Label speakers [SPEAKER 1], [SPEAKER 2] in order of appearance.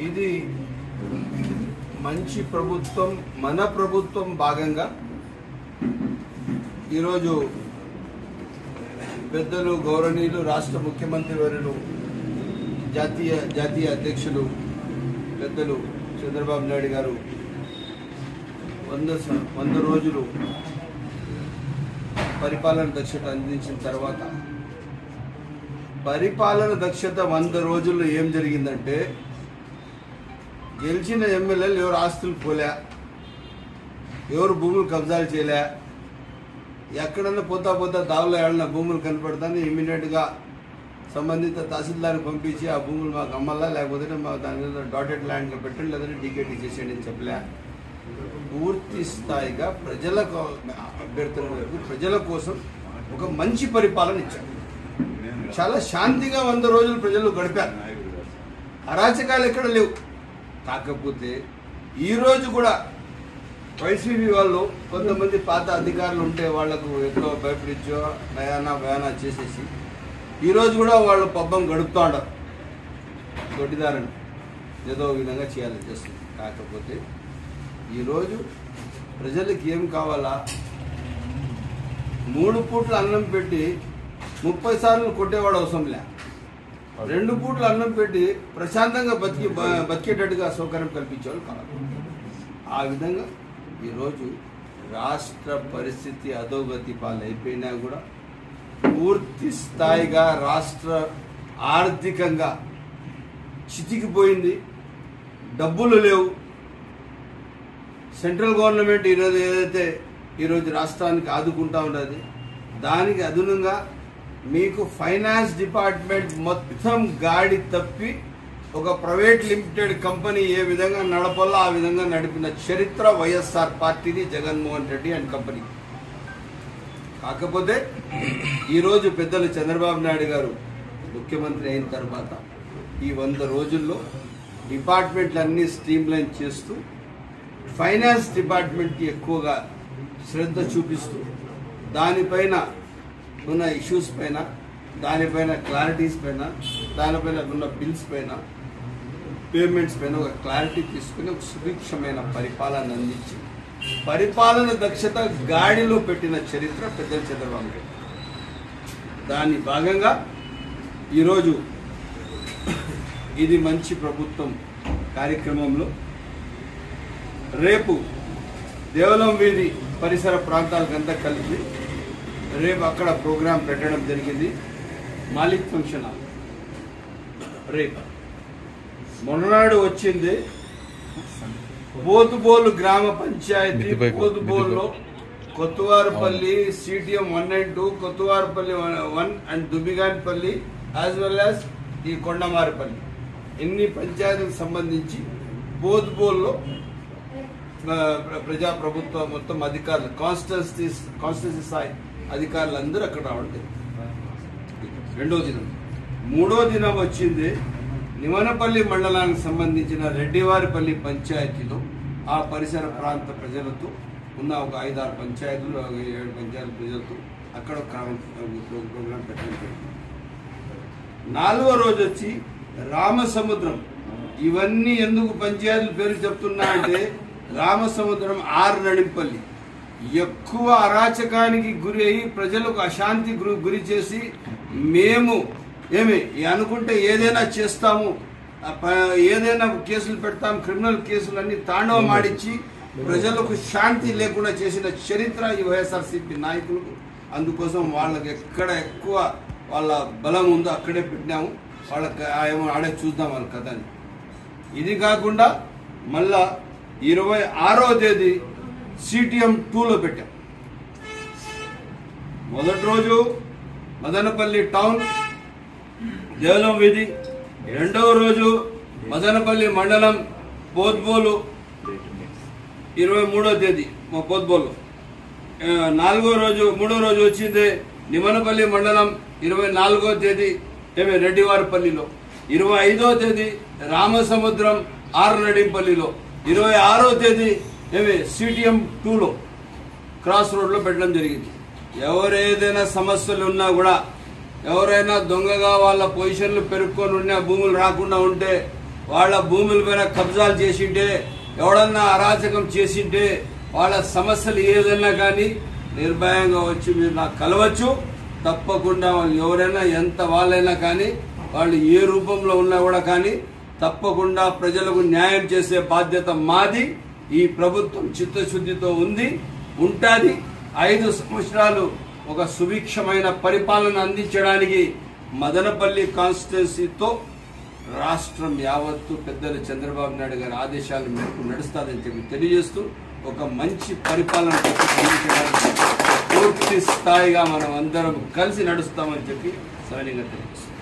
[SPEAKER 1] ఇది మంచి ప్రభుత్వం, మన ప్రభుత్వం భాగంగా ఈరోజు పెద్దలు గౌరవనీయులు రాష్ట్ర ముఖ్యమంత్రి వర్యులు జాతీయ అధ్యక్షులు పెద్దలు చంద్రబాబు నాయుడు గారు 100 రోజులు పరిపాలన దక్షత అందించిన తర్వాత పరిపాలన దక్షత 100 రోజుల్లో ఏం జరిగిందంటే గెలిచిన ఎమ్మెల్యేలు ఎవరు ఆస్తులు పోలే, ఎవరు భూములు కబ్జాలు చేయలే, ఎక్కడన్నా పోతా దావులో ఏడన్నా భూములు కనపడతాను ఇమీడియట్గా సంబంధిత తహసీల్దార్ని పంపించి ఆ భూములు మాకు అమ్మల్లా, లేకపోతే మాకు దాని మీద డాటెడ్ ల్యాండ్లో పెట్టండి, లేదంటే డీకేటీ చేసేయండి అని చెప్పలే. పూర్తి స్థాయిగా ప్రజలకు అభ్యర్థుల వరకు ప్రజల కోసం ఒక మంచి పరిపాలన ఇచ్చారు. చాలా శాంతిగా 100 రోజులు ప్రజలు గడిపారు. అరాచకాలు ఎక్కడ లేవు. కాకపోతే ఈరోజు కూడా వైసీపీ వాళ్ళు కొంతమంది పాత అధికారులు ఉంటే వాళ్లకు ఎక్కువ భయపడించో భయానా చేసేసి ఈరోజు కూడా వాళ్ళు పబ్బం గడుపుతూ ఉంటారు. దొడ్డిదారని ఏదో విధంగా చేయాలని చేస్తుంది. కాకపోతే ఈరోజు ప్రజలకు ఏం కావాలా, 3 పూట్ల అన్నం పెట్టి 30 సార్లు కొట్టేవాడు అవసరం లే, 2 పూట్ల అన్నం పెట్టి ప్రశాంతంగా బతికేటట్టుగా సౌకర్యం కల్పించేవాళ్ళు కావాలి. ఆ విధంగా ఈరోజు రాష్ట్ర పరిస్థితి అధోగతి పాలైపోయినా కూడా పూర్తి స్థాయిగా రాష్ట్ర ఆర్థికంగా చితికిపోయింది. డబ్బులు లేవు. సెంట్రల్ గవర్నమెంట్ ఈరోజు ఏదైతే ఈరోజు రాష్ట్రానికి ఆదుకుంటా ఉన్నది, దానికి అదనంగా మీకు ఫైనాన్స్ డిపార్ట్మెంట్ మొత్తం గాడి తప్పి ఒక ప్రైవేట్ లిమిటెడ్ కంపెనీ ఏ విధంగా నడపాలో ఆ విధంగా నడిపిన చరిత్ర వైఎస్ఆర్ పార్టీది, జగన్మోహన్ రెడ్డి అండ్ కంపెనీ. కాకపోతే ఈరోజు పెద్దలు చంద్రబాబు నాయుడు గారు ముఖ్యమంత్రి అయిన తర్వాత ఈ 100 రోజుల్లో డిపార్ట్మెంట్లన్నీ స్ట్రీమ్లైన్ చేస్తూ ఫైనాన్స్ డిపార్ట్మెంట్కి ఎక్కువగా శ్రద్ధ చూపిస్తూ దానిపైన ఉన్న ఇష్యూస్ పైన, దానిపైన క్లారిటీస్ పైన, దానిపైన ఉన్న బిల్స్ పైన, పేమెంట్స్ పైన ఒక క్లారిటీ తీసుకుని ఒక సుభిక్షమైన పరిపాలన అందించి పరిపాలన దక్షత గాడిలో పెట్టిన చరిత్ర పెద్దలు చంద్రబాబు నాయుడు. దాని భాగంగా ఈరోజు ఇది మంచి ప్రభుత్వం కార్యక్రమంలో రేపు దేవలం వీధి పరిసర ప్రాంతాలకంతా కలిపి రేపు అక్కడ ప్రోగ్రాం పెట్టడం జరిగింది. మాలిక్ ఫంక్షన్ హాల్ రేపు. మొన్ననాడు వచ్చింది పోతుబోలు గ్రామ పంచాయతీ. పోతుబోలులో Kottavarupalli CTM 1 and 2, Kottavarupalli 1 and Dubiganpalli as well as ఈ కొండమారిపల్లి, ఎన్ని పంచాయతీలకు సంబంధించి పోతుబోలులో ప్రజాప్రభుత్వ మొత్తం అధికారులు కాన్స్టిట్యూన్సీ స్థాయి అధికారులు అందరూ అక్కడ రావడం జరిగింది. 2వ దినం. 3వ దినం వచ్చింది నిమనపల్లి మండలానికి సంబంధించిన రెడ్డివారిపల్లి పంచాయతీలో ఆ పరిసర ప్రాంత ప్రజలతో ఉన్న ఒక 5-6 పంచాయతీలు, 7 పంచాయతీల ప్రజలతో అక్కడ ప్రోగ్రాం పెట్టడం జరిగింది. 4వ రోజు వచ్చి రామసముద్రం. ఇవన్నీ ఎందుకు పంచాయతీల పేరు చెప్తున్నా అంటే రామసముద్రం ఆర్నడింపల్లి ఎక్కువ అరాచకానికి గురి అయ్యి ప్రజలకు అశాంతి గురి చేసి మేము అనుకుంటే ఏదైనా చేస్తాము, ఏదైనా కేసులు పెడతాం, క్రిమినల్ కేసులన్నీ తాండవం ఆడించి ప్రజలకు శాంతి లేకుండా చేసిన చరిత్ర ఈ వైఎస్ఆర్సీపీ నాయకులకు. అందుకోసం వాళ్ళకి ఎక్కడ ఎక్కువ వాళ్ళ బలం ఉందో అక్కడే పెట్టినాము. వాళ్ళకి ఆడే చూద్దాం వాళ్ళ కథని. ఇది కాకుండా మళ్ళా 26వ తేదీ సిటిఎం 2లో పెట్టాం. మొదటి రోజు మదనపల్లి టౌన్ దేవలం వీధి, 2వ రోజు మదనపల్లి మండలం పోత్బోలు 23వ తేదీ పోత్బోలు. 3వ రోజు వచ్చింది నిమనపల్లి మండలం 24వ తేదీ రెడ్డివారిపల్లిలో, 25వ తేదీ రామసముద్రం ఆర్నడింపల్లిలో, 26వ తేదీ సిటిఎం 2లో క్రాస్ రోడ్లో పెట్టడం జరిగింది. ఎవరేదైనా సమస్యలు ఉన్నా కూడా, ఎవరైనా దొంగగా వాళ్ళ పొజిషన్లు పెరుక్కొని ఉన్నా, భూములు రాకుండా ఉంటే వాళ్ళ భూములపైన కబ్జాలు చేసింటే, ఎవడన్నా అరాచకం చేసింటే, వాళ్ళ సమస్యలు ఏదైనా కానీ నిర్భయంగా వచ్చి మీరు నాకు కలవచ్చు. తప్పకుండా వాళ్ళు ఎవరైనా ఎంత వాళ్ళైనా కానీ, వాళ్ళు ఏ రూపంలో ఉన్నా కూడా కానీ తప్పకుండా ప్రజలకు న్యాయం చేసే బాధ్యత మాది. ఈ ప్రభుత్వం చిత్తశుద్ధితో ఉంటుంది. 5 సంవత్సరాలు ఒక సుభిక్షమైన పరిపాలన అందించడానికి మదనపల్లి కాన్స్టిట్యున్సీతో రాష్ట్రం యావత్తు పెద్దలు చంద్రబాబు నాయుడు గారి ఆదేశాల మేరకు నడుస్తుందని చెప్పి తెలియజేస్తూ, ఒక మంచి పరిపాలన అందించడానికి పూర్తి స్థాయిగా మనం అందరం కలిసి నడుస్తామని చెప్పి సవినయంగా తెలియజేస్తాం.